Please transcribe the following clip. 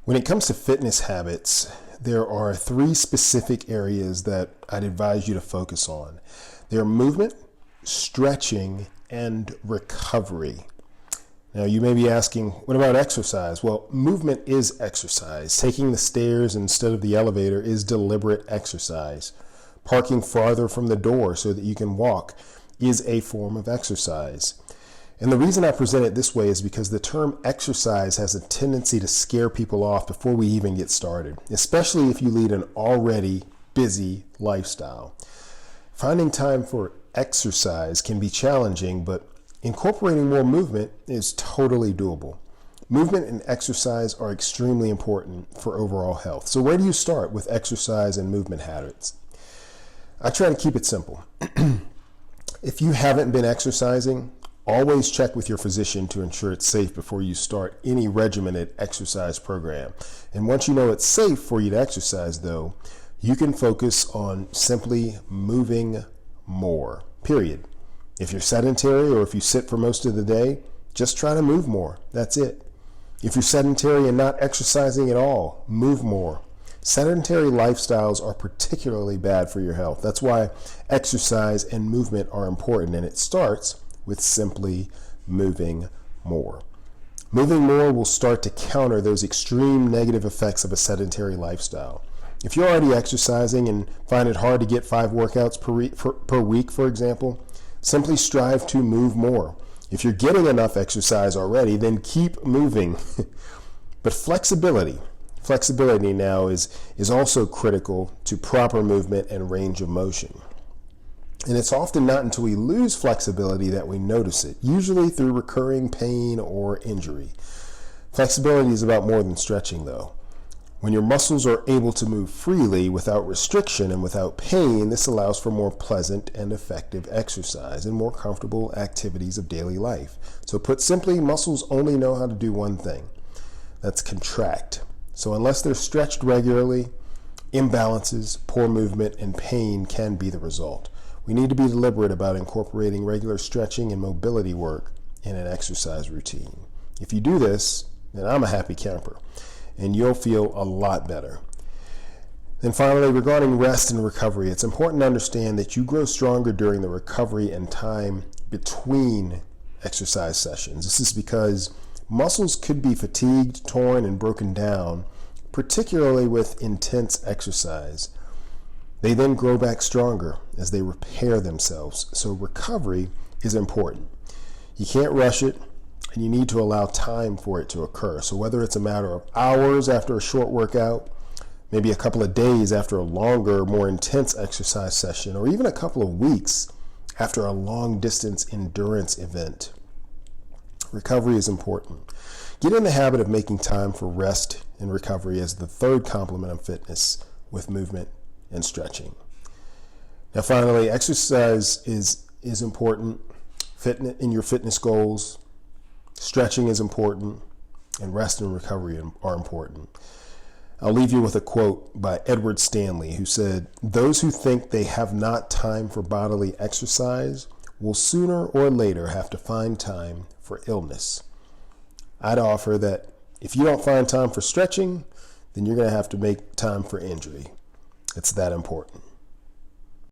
When it comes to fitness habits, there are three specific areas that I'd advise you to focus on. They're movement, stretching, and recovery. Now, you may be asking, what about exercise? Well, movement is exercise. Taking the stairs instead of the elevator is deliberate exercise. Parking farther from the door so that you can walk is a form of exercise. And the reason I present it this way is because the term exercise has a tendency to scare people off before we even get started, especially if you lead an already busy lifestyle. Finding time for exercise can be challenging, but incorporating more movement is totally doable. Movement and exercise are extremely important for overall health. So where do you start with exercise and movement habits? I try to keep it simple. If you haven't been exercising, always check with your physician to ensure it's safe before you start any regimented exercise program. And once you know it's safe for you to exercise, though, you can focus on simply moving more, period. If you're sedentary or if you sit for most of the day, just try to move more. That's it. If you're sedentary and not exercising at all, move more. Sedentary lifestyles are particularly bad for your health. That's why exercise and movement are important, and it starts with simply moving more. Moving more will start to counter those extreme negative effects of a sedentary lifestyle. If you're already exercising and find it hard to get 5 workouts per week, for example, simply strive to move more. If you're getting enough exercise already, then keep moving. But flexibility now is also critical to proper movement and range of motion. And it's often not until we lose flexibility that we notice it, usually through recurring pain or injury. Flexibility is about more than stretching, though. When your muscles are able to move freely without restriction and without pain, this allows for more pleasant and effective exercise and more comfortable activities of daily life. So put simply, muscles only know how to do one thing. That's contract. So unless they're stretched regularly, imbalances, poor movement, and pain can be the result. We need to be deliberate about incorporating regular stretching and mobility work in an exercise routine. If you do this, then I'm a happy camper, and you'll feel a lot better. Then finally, regarding rest and recovery, it's important to understand that you grow stronger during the recovery and time between exercise sessions. This is because muscles could be fatigued, torn, and broken down, particularly with intense exercise. They then grow back stronger as they repair themselves. So recovery is important. You can't rush it, and you need to allow time for it to occur. So whether it's a matter of hours after a short workout, maybe a couple of days after a longer, more intense exercise session, or even a couple of weeks after a long distance endurance event, recovery is important. Get in the habit of making time for rest and recovery as the third complement of fitness with movement and stretching. Now finally, exercise is important in your fitness goals. Stretching is important, and rest and recovery are important. I'll leave you with a quote by Edward Stanley, who said, "Those who think they have not time for bodily exercise will sooner or later have to find time for illness." I'd offer that if you don't find time for stretching, then you're going to have to make time for injury. It's that important.